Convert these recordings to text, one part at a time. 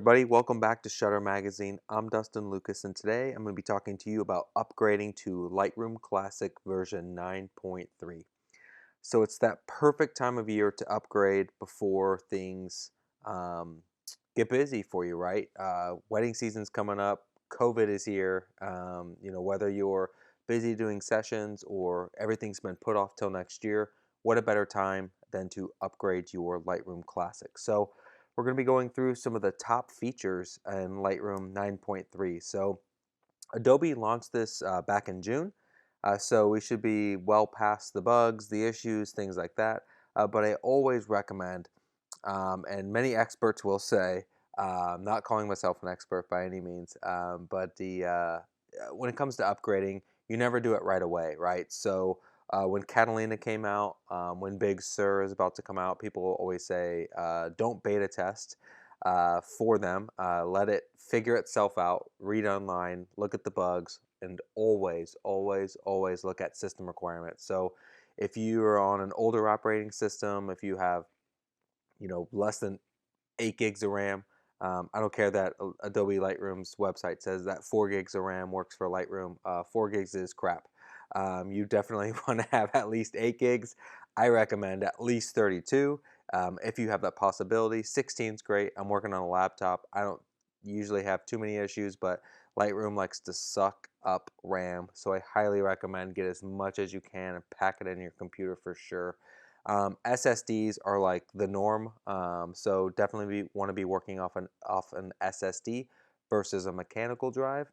everybody, welcome back to Shutter Magazine. I'm Dustin Lucas, and today I'm going to be talking to you about upgrading to Lightroom Classic version 9.3. So it's that perfect time of year to upgrade before things um, get busy for you, right? Wedding season's coming up, COVID is here. Whether you're busy doing sessions or everything's been put off till next year, what a better time than to upgrade your Lightroom Classic. So we're going to be going through some of the top features in Lightroom 9.3. So Adobe launched this back in June, so we should be well past the bugs, the issues, things like that. But I always recommend, and many experts will say, I'm not calling myself an expert by any means, but when it comes to upgrading, you never do it right away, right? So when Catalina came out, when Big Sur is about to come out, people always say, don't beta test for them. Let it figure itself out, read online, look at the bugs, and always, always, always look at system requirements. So if you are on an older operating system, if you have less than 8 gigs of RAM, I don't care that Adobe Lightroom's website says that 4 gigs of RAM works for Lightroom. 4 gigs is crap. You definitely want to have at least 8 gigs. I recommend at least 32 if you have that possibility. 16 is great. I'm working on a laptop. I don't usually have too many issues, but Lightroom likes to suck up RAM, so I highly recommend get as much as you can and pack it in your computer for sure. SSDs are like the norm, so definitely want to be working off an SSD versus a mechanical drive.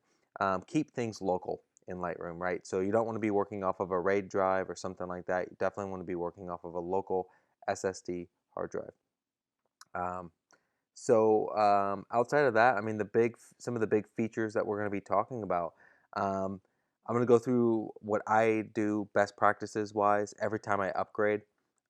Keep things local in Lightroom, right? So you don't want to be working off of a RAID drive or something like that. You definitely want to be working off of a local SSD hard drive. Outside of that, I mean, some of the big features that we're going to be talking about. I'm going to go through what I do best practices wise every time I upgrade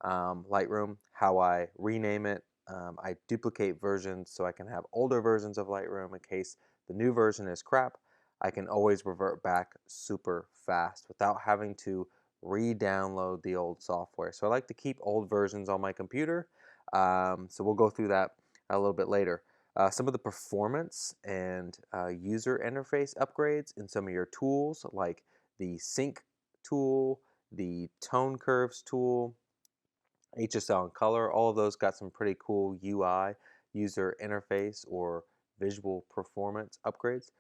Lightroom, how I rename it. I duplicate versions so I can have older versions of Lightroom in case the new version is crap. I can always revert back super fast without having to re-download the old software. So I like to keep old versions on my computer. So we'll go through that a little bit later. Some of the performance and user interface upgrades in some of your tools, like the sync tool, the tone curves tool, HSL and color, all of those got some pretty cool UI, user interface, or visual performance upgrades,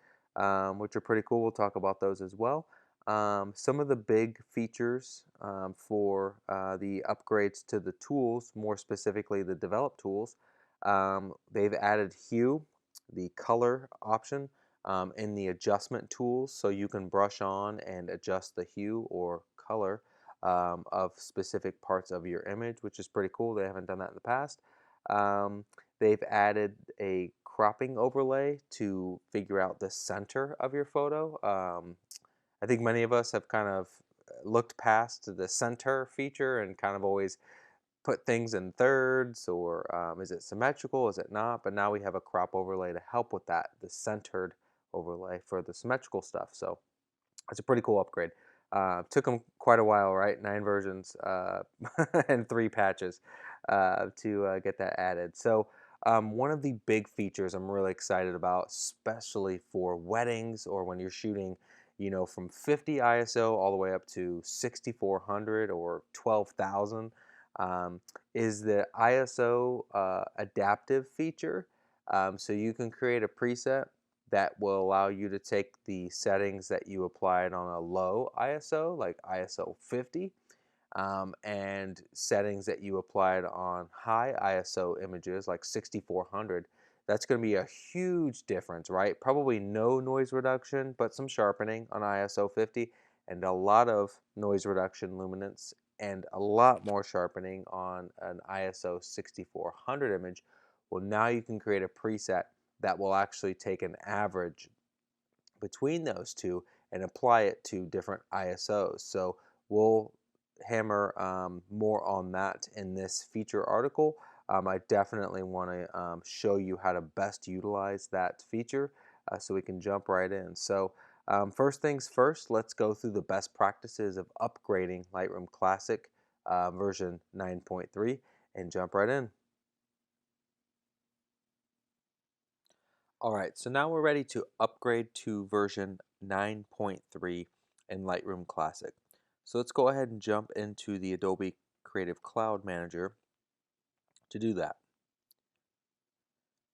which are pretty cool. We'll talk about those as well. Some of the big features for the upgrades to the tools, more specifically the develop tools, they've added hue, the color option, in the adjustment tools, so you can brush on and adjust the hue or color of specific parts of your image, which is pretty cool. They haven't done that in the past. Um, they've added a cropping overlay to figure out the center of your photo. I think many of us have kind of looked past the center feature and kind of always put things in thirds, or is it symmetrical, is it not? But now we have a crop overlay to help with that, the centered overlay for the symmetrical stuff. So it's a pretty cool upgrade. Took them quite a while, right? 9 versions and 3 patches to get that added. So one of the big features I'm really excited about, especially for weddings or when you're shooting, from 50 ISO all the way up to 6400 or 12,000, is the ISO adaptive feature. So you can create a preset that will allow you to take the settings that you applied on a low ISO, like ISO 50, and settings that you applied on high ISO images, like 6400. That's going to be a huge difference, right? Probably no noise reduction, but some sharpening on ISO 50, and a lot of noise reduction luminance, and a lot more sharpening on an ISO 6400 image. Well, now you can create a preset that will actually take an average between those two and apply it to different ISOs. So we'll hammer more on that in this feature article. I definitely want to show you how to best utilize that feature, so we can jump right in. So first things first, let's go through the best practices of upgrading Lightroom Classic version 9.3 and jump right in. All right, so now we're ready to upgrade to version 9.3 in Lightroom Classic. So let's go ahead and jump into the Adobe Creative Cloud Manager to do that.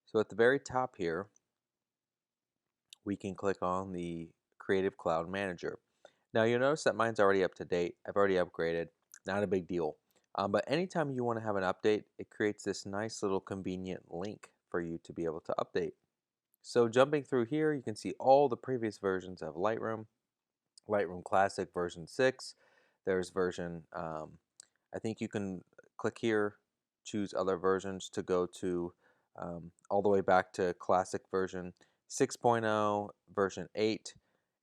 So at the very top here, we can click on the Creative Cloud Manager. Now you'll notice that mine's already up to date. I've already upgraded, not a big deal. But anytime you want to have an update, it creates this nice little convenient link for you to be able to update. So jumping through here, you can see all the previous versions of Lightroom. Lightroom Classic version 6. There's version, I think you can click here, choose other versions to go to all the way back to Classic version 6.0, version 8,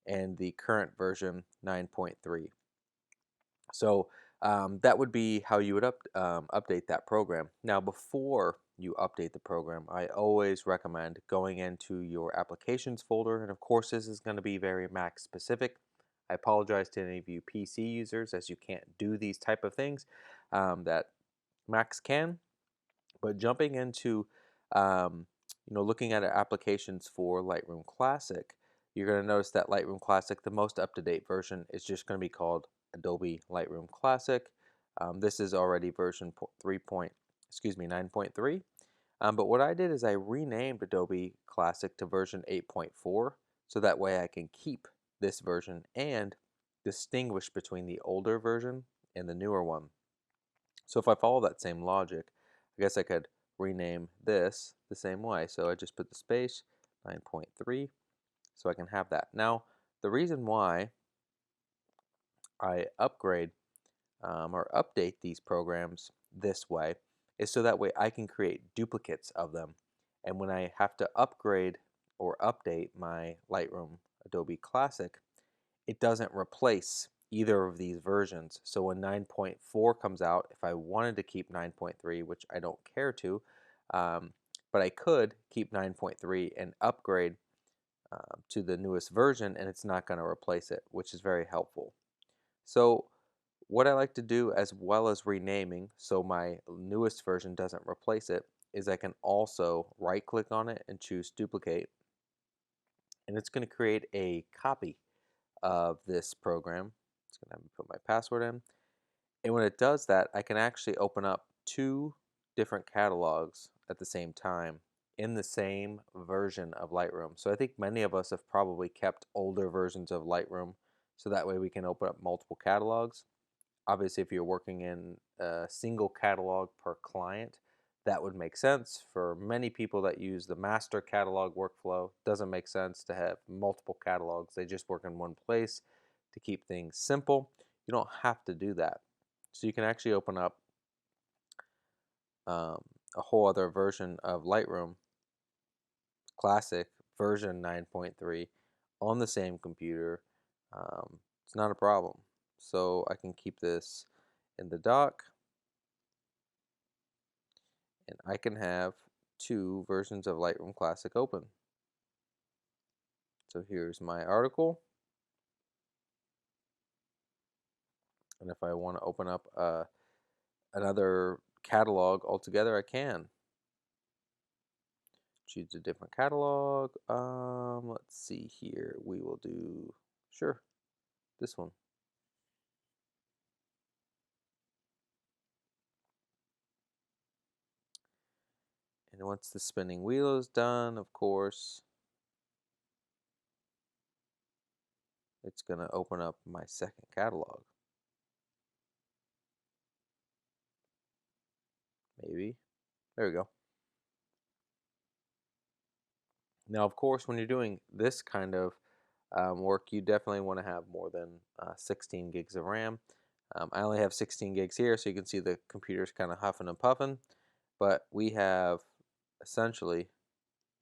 and the current version 9.3. So that would be how you would update that program. Now, before you update the program, I always recommend going into your applications folder. And of course, this is going to be very Mac specific. I apologize to any of you PC users as you can't do these type of things that Macs can. But jumping into looking at applications for Lightroom Classic, you're going to notice that Lightroom Classic, the most up-to-date version, is just going to be called Adobe Lightroom Classic. This is already version 9.3. But what I did is I renamed Adobe Classic to version 8.4, so that way I can keep this version and distinguish between the older version and the newer one. So if I follow that same logic, I guess I could rename this the same way. So I just put the space 9.3 so I can have that. Now, the reason why I upgrade or update these programs this way is so that way I can create duplicates of them. And when I have to upgrade or update my Lightroom Adobe Classic, it doesn't replace either of these versions. So when 9.4 comes out, if I wanted to keep 9.3, which I don't care to, but I could keep 9.3 and upgrade to the newest version, and it's not going to replace it, which is very helpful. So what I like to do, as well as renaming so my newest version doesn't replace it, is I can also right click on it and choose duplicate, and it's going to create a copy of this program. It's going to have me put my password in. And when it does that, I can actually open up two different catalogs at the same time in the same version of Lightroom. So I think many of us have probably kept older versions of Lightroom so that way we can open up multiple catalogs. Obviously, if you're working in a single catalog per client, that would make sense. For many people that use the master catalog workflow, it doesn't make sense to have multiple catalogs. They just work in one place to keep things simple. You don't have to do that. So you can actually open up a whole other version of Lightroom Classic version 9.3 on the same computer. It's not a problem. So I can keep this in the dock, and I can have two versions of Lightroom Classic open. So here's my article, and if I want to open up another catalog altogether, I can. Choose a different catalog. Let's see here. We will do, sure, this one. And once the spinning wheel is done, of course, it's going to open up my second catalog. Maybe. There we go. Now, of course, when you're doing this kind of work, you definitely want to have more than 16 gigs of RAM. I only have 16 gigs here, so you can see the computer's kind of huffing and puffing. But we have essentially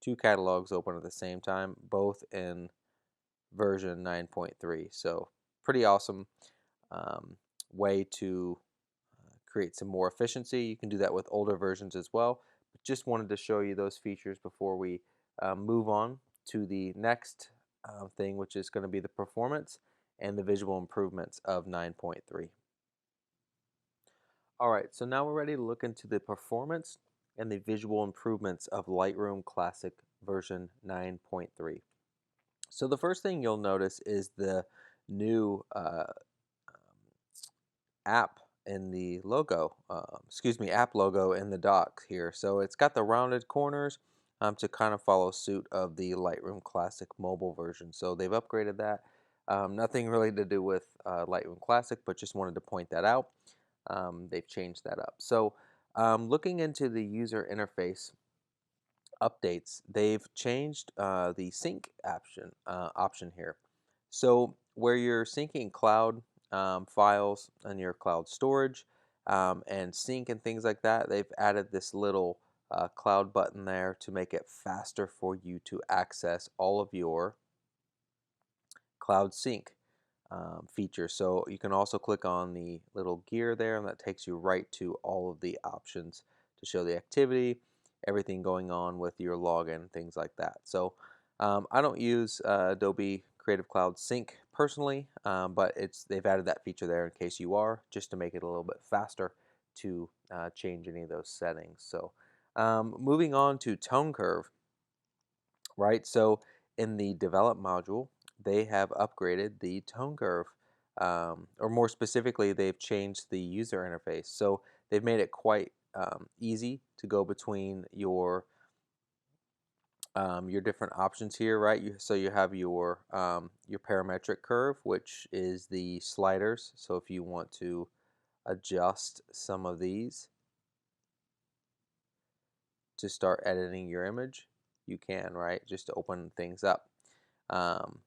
two catalogs open at the same time, both in version 9.3. So pretty awesome way to create some more efficiency. You can do that with older versions as well. But just wanted to show you those features before we move on to the next thing, which is going to be the performance and the visual improvements of 9.3. All right, so now we're ready to look into the performance and the visual improvements of Lightroom Classic version 9.3. So the first thing you'll notice is the new app in the logo, app logo in the dock here. So it's got the rounded corners to kind of follow suit of the Lightroom Classic mobile version. So they've upgraded that. Nothing really to do with Lightroom Classic, but just wanted to point that out. They've changed that up. So looking into the user interface updates, they've changed the sync option here. So where you're syncing cloud files on your cloud storage and sync and things like that, they've added this little cloud button there to make it faster for you to access all of your cloud sync features. So you can also click on the little gear there, and that takes you right to all of the options to show the activity, everything going on with your login, things like that. So I don't use Adobe Creative Cloud Sync personally, but they've added that feature there in case you are, just to make it a little bit faster to change any of those settings. So moving on to tone curve, right? So in the develop module, they have upgraded the tone curve, or more specifically, they've changed the user interface. So they've made it quite easy to go between your different options here, right? So you have your parametric curve, which is the sliders. So if you want to adjust some of these to start editing your image, you can, right? Just to open things up. Of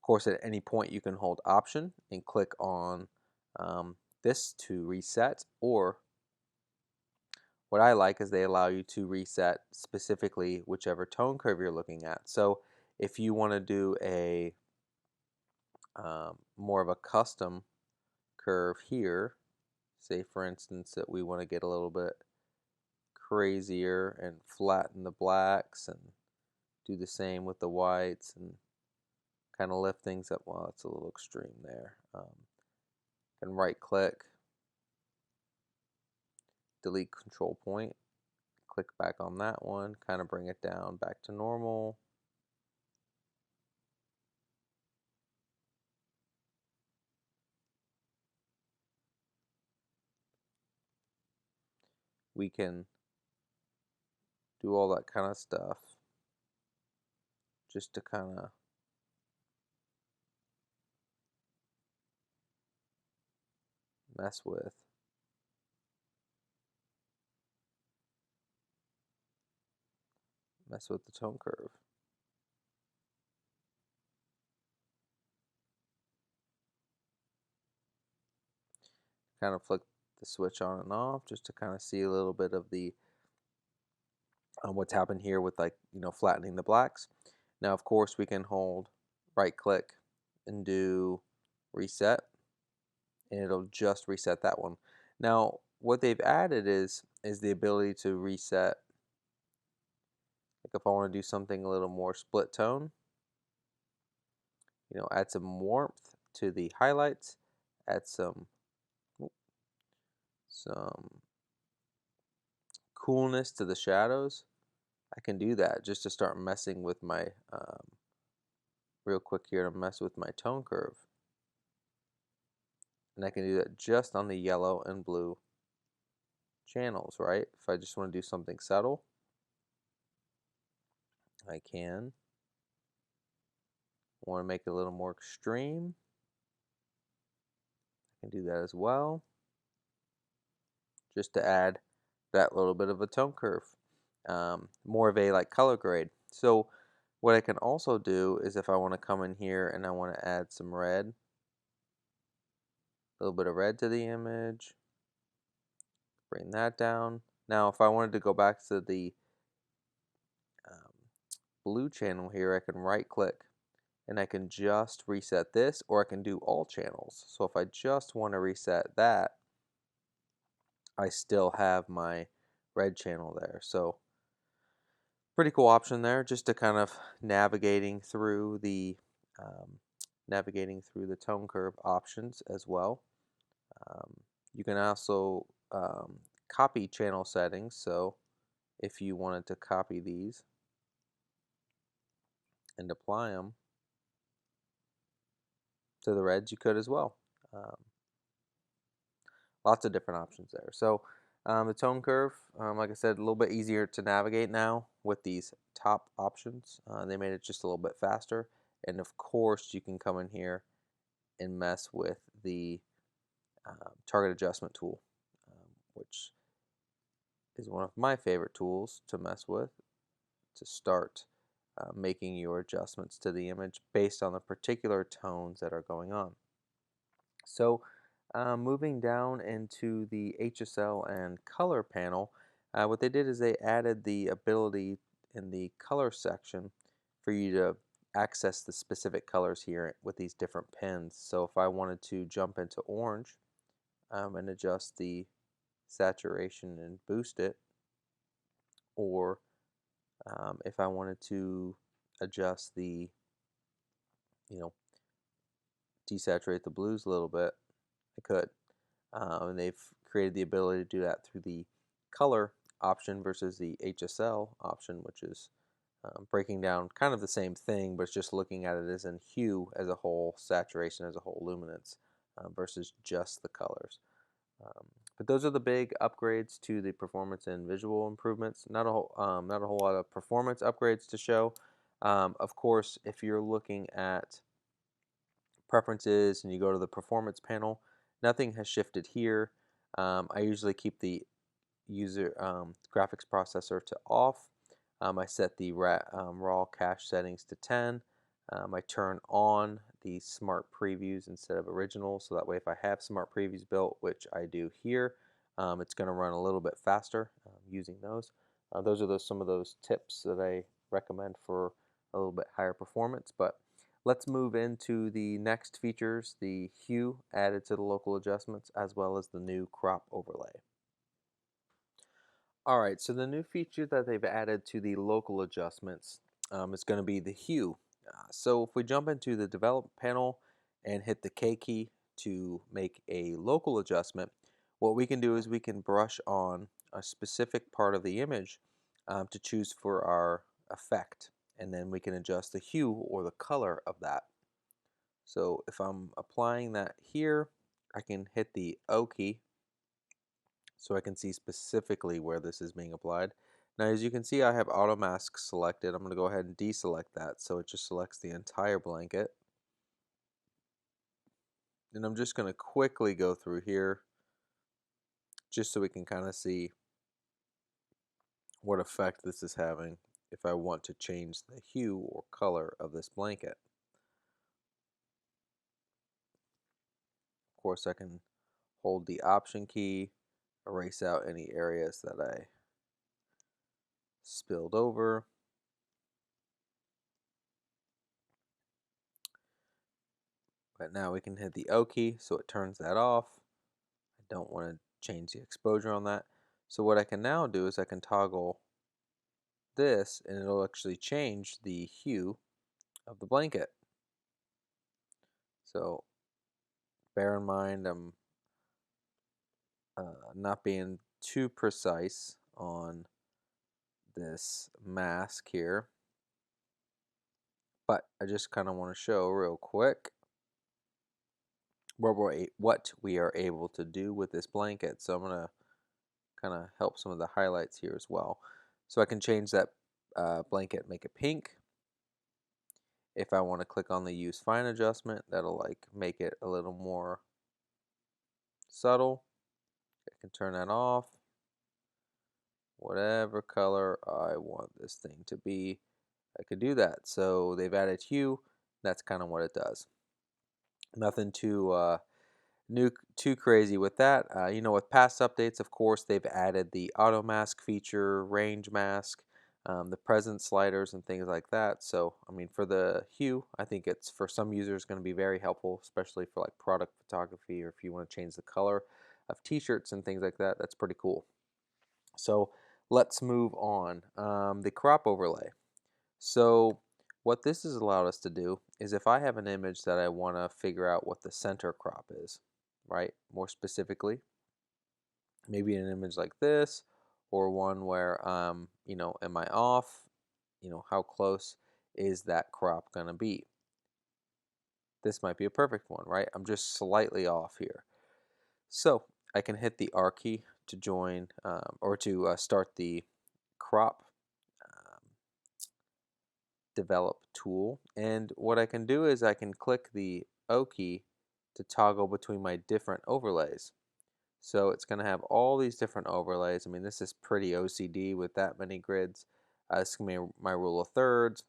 course, at any point you can hold Option and click on this to reset, or what I like is they allow you to reset specifically whichever tone curve you're looking at. So if you want to do a more of a custom curve here, say for instance that we want to get a little bit crazier and flatten the blacks and do the same with the whites and kind of lift things up. Well, it's a little extreme there. Can right click, delete control point, click back on that one, kind of bring it down back to normal. We can do all that kind of stuff just to kind of mess with the tone curve. Kind of flick the switch on and off just to kind of see a little bit of the what's happened here with, like, flattening the blacks. Now of course we can hold right click and do reset, and it'll just reset that one. Now what they've added is the ability to reset, like if I want to do something a little more split tone, add some warmth to the highlights, add some coolness to the shadows. I can do that just to start messing with my, real quick here, to mess with my tone curve. And I can do that just on the yellow and blue channels, right? If I just want to do something subtle, I can. Want to make it a little more extreme, I can do that as well, just to add that little bit of a tone curve, more of a like color grade. So what I can also do is, if I want to come in here and I want to add some red, a little bit of red to the image, bring that down. Now if I wanted to go back to the blue channel here, I can right click and I can just reset this, or I can do all channels. So if I just want to reset that, I still have my red channel there. So pretty cool option there, just to kind of navigating through the tone curve options as well. You can also copy channel settings. So if you wanted to copy these and apply them to the reds, you could as well. Lots of different options there. So the tone curve, like I said, a little bit easier to navigate now with these top options. They made it just a little bit faster. And of course, you can come in here and mess with the target adjustment tool, which is one of my favorite tools to mess with to start making your adjustments to the image based on the particular tones that are going on. So moving down into the HSL and color panel, what they did is they added the ability in the color section for you to access the specific colors here with these different pins. So if I wanted to jump into orange and adjust the saturation and boost it, or if I wanted to adjust the, desaturate the blues a little bit, I could. And they've created the ability to do that through the color option versus the HSL option, which is breaking down kind of the same thing, but it's just looking at it as in hue as a whole, saturation as a whole, luminance versus just the colors. But those are the big upgrades to the performance and visual improvements. Not a whole lot of performance upgrades to show. Of course, if you're looking at preferences and you go to the performance panel, nothing has shifted here. I usually keep the user graphics processor to off. I set the raw cache settings to 10. I turn on the smart previews instead of original, so that way if I have smart previews built, which I do here, it's going to run a little bit faster using those. Those are some of those tips that I recommend for a little bit higher performance. But let's move into the next features, the hue added to the local adjustments, as well as the new crop overlay. All right, so the new feature that they've added to the local adjustments is going to be the hue. So if we jump into the develop panel and hit the K key to make a local adjustment, what we can do is we can brush on a specific part of the image to choose for our effect, and then we can adjust the hue or the color of that. So if I'm applying that here, I can hit the O key so I can see specifically where this is being applied. Now as you can see, I have auto mask selected. I'm going to go ahead and deselect that so it just selects the entire blanket. And I'm just going to quickly go through here just so we can kind of see what effect this is having if I want to change the hue or color of this blanket. Of course, I can hold the option key, erase out any areas that I spilled over. But now we can hit the O key so it turns that off. I don't want to change the exposure on that. So what I can now do is I can toggle this and it'll actually change the hue of the blanket. So bear in mind I'm not being too precise on this mask here, but I just kind of want to show real quick what we are able to do with this blanket. So I'm going to kind of help some of the highlights here as well. So I can change that blanket, make it pink. If I want to click on the use fine adjustment, that'll like make it a little more subtle. I can turn that off. Whatever color I want this thing to be, I could do that. So they've added hue. That's kind of what it does. Nothing too too crazy with that. With past updates, of course, they've added the auto mask feature, range mask, the presence sliders, and things like that. So, I mean, for the hue, I think it's for some users going to be very helpful, especially for like product photography or if you want to change the color of t-shirts and things like that. That's pretty cool. So let's move on. The crop overlay. So what this has allowed us to do is if I have an image that I want to figure out what the center crop is, right? More specifically, maybe an image like this, or one where, you know, am I off? You know, how close is that crop going to be? This might be a perfect one, right? I'm just slightly off here. So I can hit the R key to join or to start the crop um, develop tool. And what I can do is I can click the O key to toggle between my different overlays. So it's going to have all these different overlays. I mean, this is pretty OCD with that many grids. This is going to be my rule of thirds.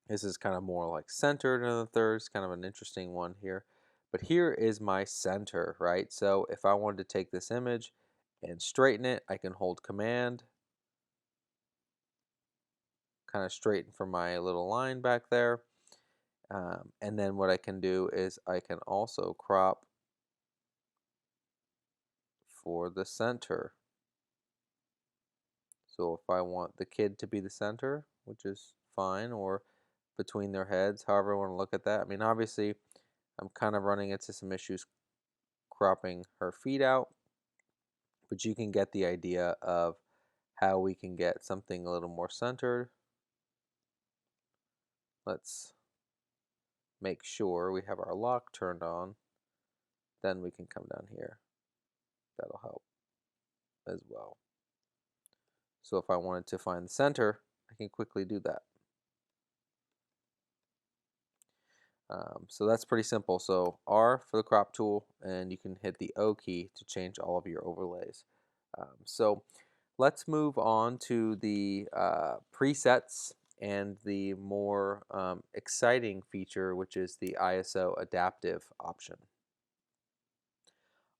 This is kind of more like centered in the thirds, kind of an interesting one here. But here is my center, right? So if I wanted to take this image and straighten it, I can hold Command, kind of straighten for my little line back there. And then what I can do is I can also crop for the center. So if I want the kid to be the center, which is fine, or between their heads, however I want to look at that. I mean, obviously, I'm kind of running into some issues cropping her feet out, but you can get the idea of how we can get something a little more centered. Let's make sure we have our lock turned on. Then we can come down here. That'll help as well. So if I wanted to find the center, I can quickly do that. So that's pretty simple. So R for the crop tool, and you can hit the O key to change all of your overlays. So let's move on to the presets and the more exciting feature, which is the ISO adaptive option.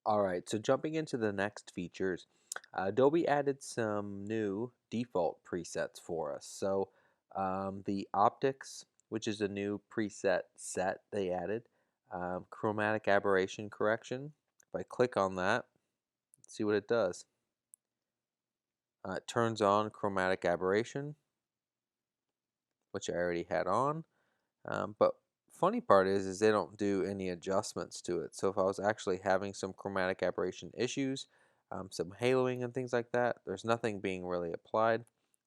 All right, so jumping into the next features, Adobe added some new default presets for us. So the optics, which is a new preset set they added, chromatic aberration correction. If I click on that, let's see what it does. It turns on chromatic aberration, which I already had on. But funny part is they don't do any adjustments to it. So if I was actually having some chromatic aberration issues, some haloing and things like that, there's nothing being really applied.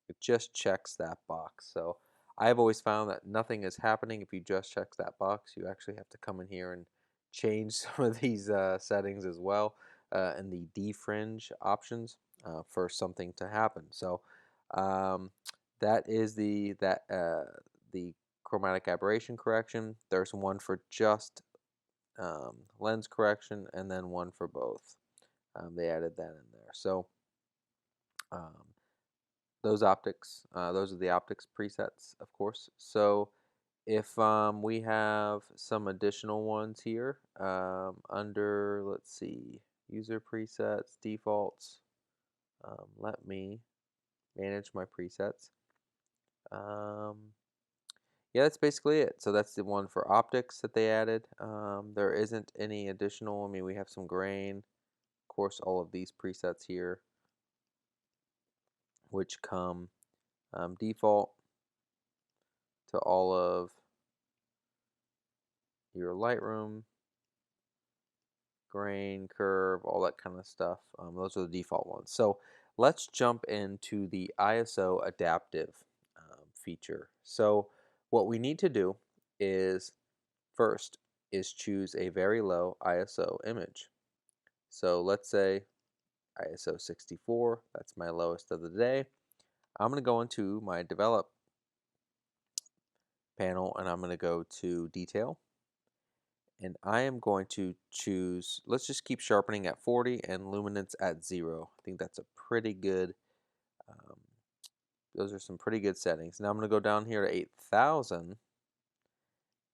It just checks that box. So I've always found that nothing is happening if you just check that box. You actually have to come in here and change some of these settings as well in the defringe options for something to happen. So um, that is the chromatic aberration correction. There's one for just lens correction, and then one for both. They added that in there. So um, those are the optics presets, of course. So if we have some additional ones here under, let's see, user presets, defaults. Let me manage my presets. Yeah, that's basically it. So that's the one for optics that they added. There isn't any additional. I mean, we have some grain, of course, all of these presets here, which come default to all of your Lightroom, grain, curve, all that kind of stuff. Those are the default ones. So let's jump into the ISO adaptive feature. So what we need to do is first is choose a very low ISO image. So let's say ISO 64, that's my lowest of the day. I'm going to go into my develop panel and I'm going to go to detail. And I am going to choose, let's just keep sharpening at 40 and luminance at 0. I think that's a pretty good, um, those are some pretty good settings. Now I'm going to go down here to 8000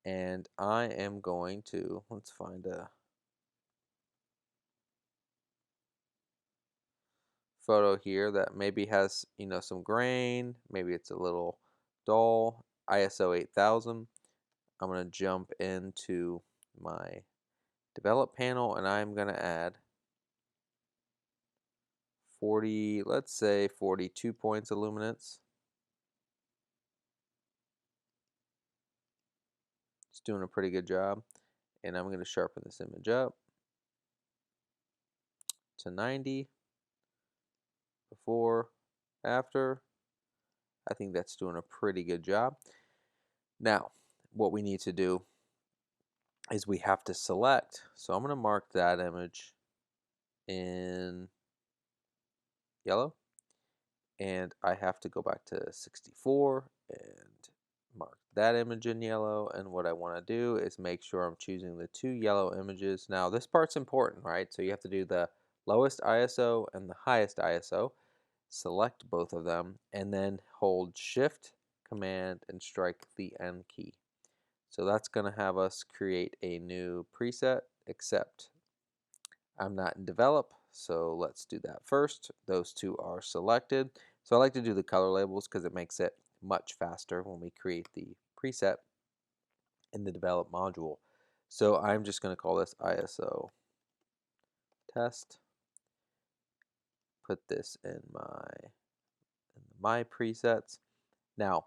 and I am going to, let's find a photo here that maybe has, you know, some grain, maybe it's a little dull. ISO 8000. I'm going to jump into my develop panel and I'm going to add 40, let's say 42 points of luminance. It's doing a pretty good job. And I'm going to sharpen this image up to 90. before, after. I think that's doing a pretty good job. Now, what we need to do is we have to select. So I'm going to mark that image in yellow. And I have to go back to 64 and mark that image in yellow. And what I want to do is make sure I'm choosing the two yellow images. Now, this part's important, right? So you have to do the lowest ISO and the highest ISO. Select both of them, and then hold Shift, Command, and strike the N key. So that's going to have us create a new preset, except I'm not in develop, so let's do that first. Those two are selected. So I like to do the color labels because it makes it much faster when we create the preset in the develop module. So I'm just going to call this ISO test. Put this in my presets. Now,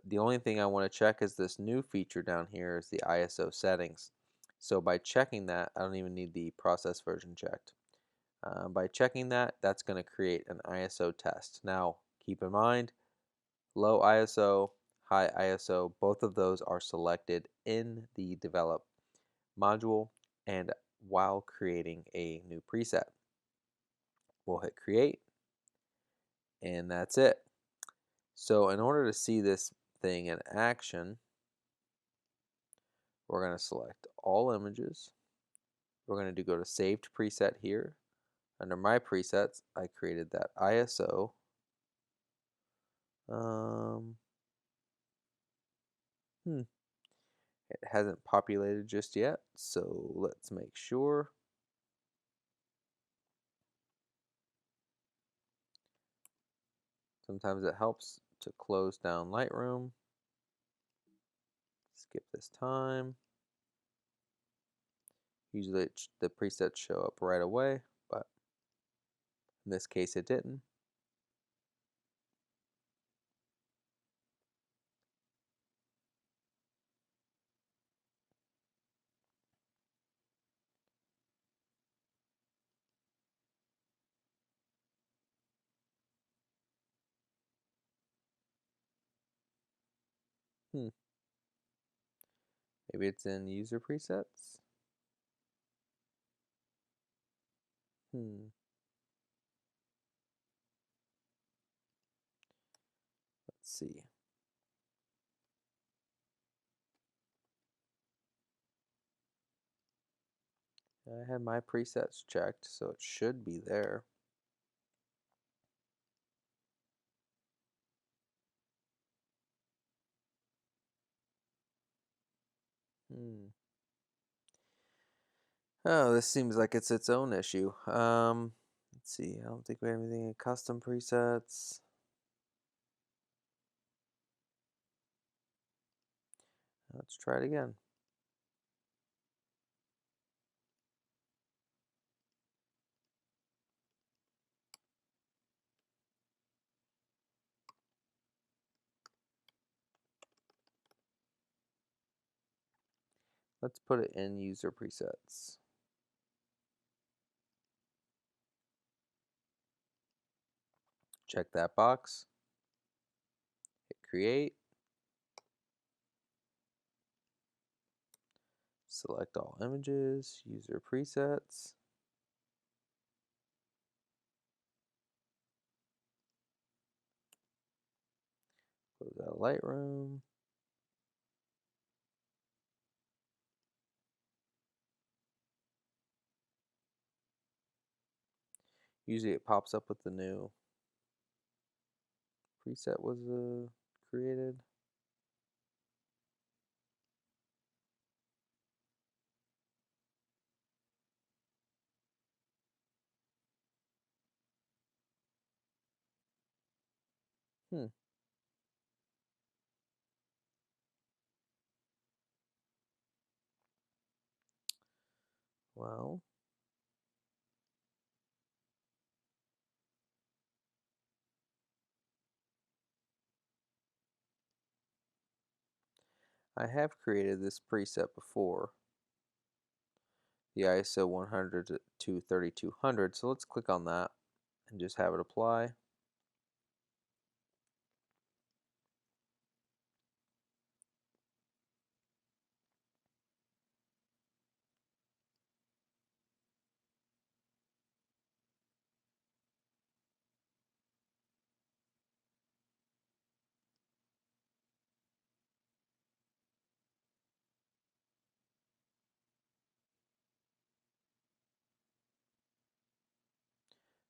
the only thing I want to check is this new feature down here is the ISO settings. So by checking that, I don't even need the process version checked. By checking that, that's going to create an ISO test. Now, keep in mind, low ISO, high ISO, both of those are selected in the develop module and while creating a new preset. We'll hit create, and that's it. So in order to see this thing in action, we're going to select all images. We're going to go to saved preset here. Under my presets, I created that ISO. It hasn't populated just yet, so let's make sure. Sometimes it helps to close down Lightroom. Skip this time. Usually the presets show up right away, but in this case it didn't. Maybe it's in user presets. Let's see. I had my presets checked, so it should be there. Oh, this seems like it's its own issue. Let's see. I don't think we have anything in custom presets. Let's try it again. Let's put it in user presets. Check that box. Hit create. Select all images, user presets. Close out Lightroom. Usually it pops up with the new preset was created. Well, I have created this preset before, the ISO 100 to 3200, so let's click on that and just have it apply.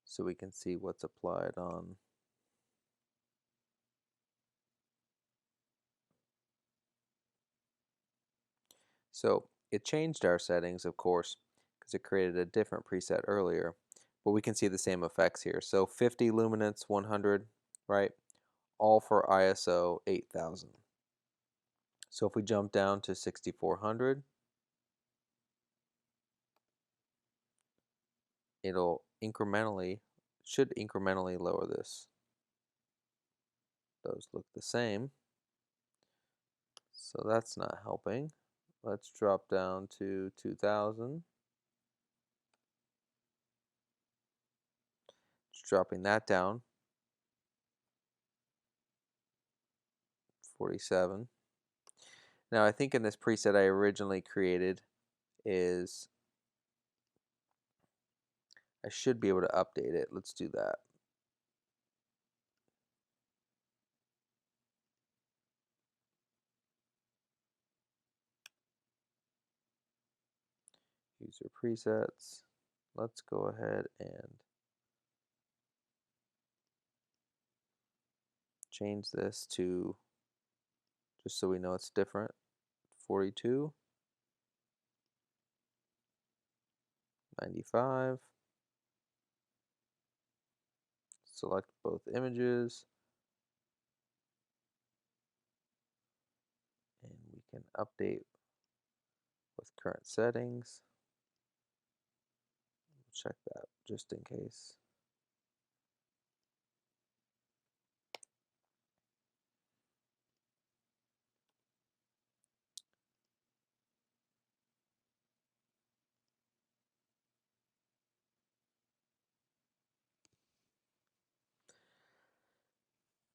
So we can see what's applied on. So it changed our settings, of course, because it created a different preset earlier, but we can see the same effects here. So 50 luminance, 100, right? All for ISO 8000. So if we jump down to 6400, it'll should incrementally lower this. Those look the same. So that's not helping. Let's drop down to 2000. Just dropping that down. 47. Now I think in this preset I originally created is I should be able to update it. Let's do that. User presets. Let's go ahead and change this to, just so we know it's different, 42, 95. Select both images. And we can update with current settings. Check that just in case.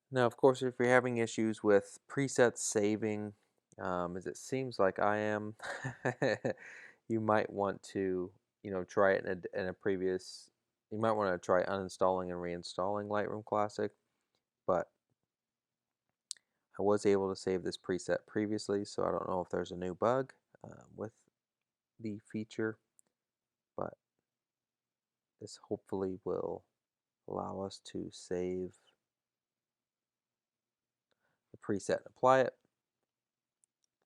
Now, of course, if you're having issues with presets saving, as it seems like I am, you might want to, try it in a previous. You might want to try uninstalling and reinstalling Lightroom Classic, but I was able to save this preset previously, so I don't know if there's a new bug with the feature, but this hopefully will allow us to save the preset and apply it.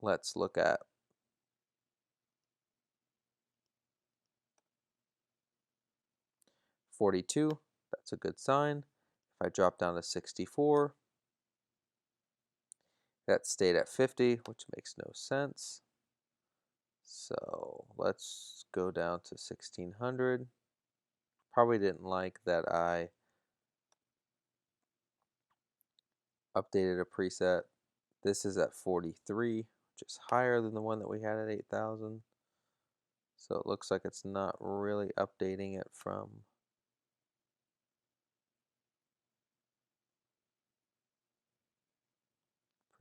Let's look at 42. That's a good sign. If I drop down to 64, that stayed at 50, which makes no sense. So let's go down to 1600. Probably didn't like that I updated a preset. This is at 43, which is higher than the one that we had at 8000. So it looks like it's not really updating it from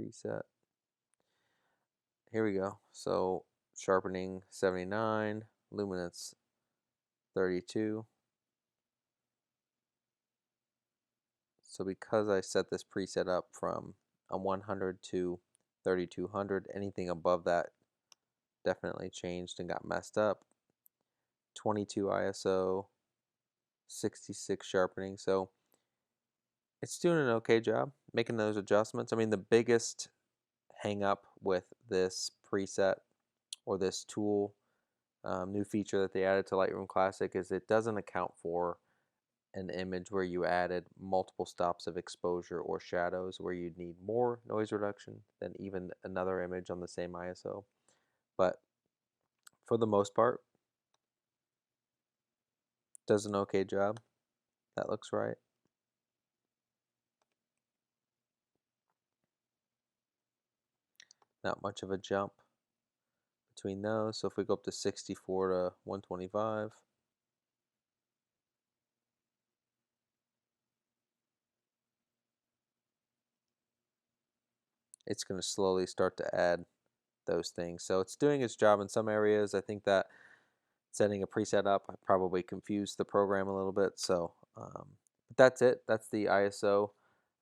preset. Here we go. So sharpening 79, luminance 32. So because I set this preset up from a 100 to 3200, anything above that definitely changed and got messed up. 22 ISO, 66 sharpening. So it's doing an okay job making those adjustments. I mean, the biggest hang up with this preset or this tool, new feature that they added to Lightroom Classic, is it doesn't account for an image where you added multiple stops of exposure or shadows where you'd need more noise reduction than even another image on the same ISO. But for the most part, does an okay job. That looks right. Not much of a jump between those. So if we go up to 64 to 125, it's going to slowly start to add those things. So it's doing its job in some areas. I think that setting a preset up, I probably confused the program a little bit. So but that's it. That's the ISO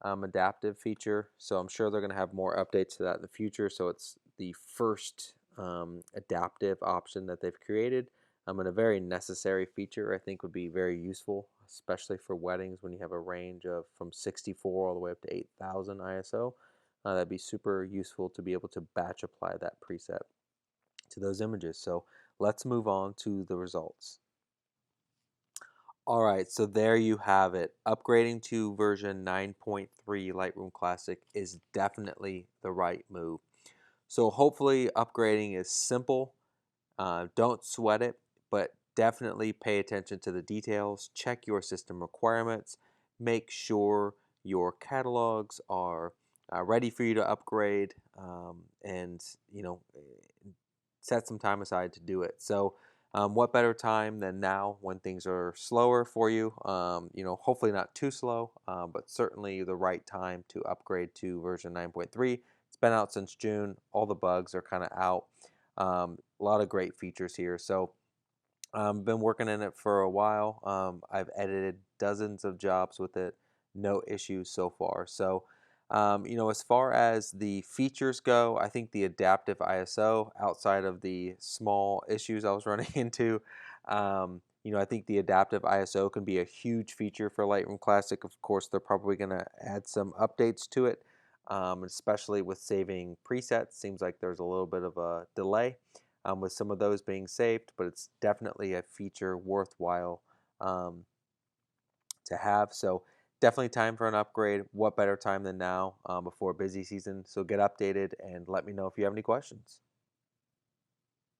adaptive feature. So I'm sure they're going to have more updates to that in the future. So it's the first adaptive option that they've created. And a very necessary feature, I think, would be very useful, especially for weddings when you have a range of from 64 all the way up to 8,000 ISO. That'd be super useful to be able to batch apply that preset to those images. So let's move on to the results. All right, so there you have it. Upgrading to version 9.3 Lightroom Classic is definitely the right move. So hopefully upgrading is simple. Don't sweat it, but definitely pay attention to the details. Check your system requirements. Make sure your catalogs are ready for you to upgrade, and set some time aside to do it. So what better time than now when things are slower for you? Hopefully not too slow, but certainly the right time to upgrade to version 9.3. It's been out since June. All the bugs are kind of out. A lot of great features here. So I've been working in it for a while. I've edited dozens of jobs with it. No issues so far. So, as far as the features go, I think the adaptive ISO, outside of the small issues I was running into, I think the adaptive ISO can be a huge feature for Lightroom Classic. Of course, they're probably going to add some updates to it, especially with saving presets. Seems like there's a little bit of a delay with some of those being saved, but it's definitely a feature worthwhile um, to have. So definitely time for an upgrade. What better time than now before busy season? So get updated and let me know if you have any questions.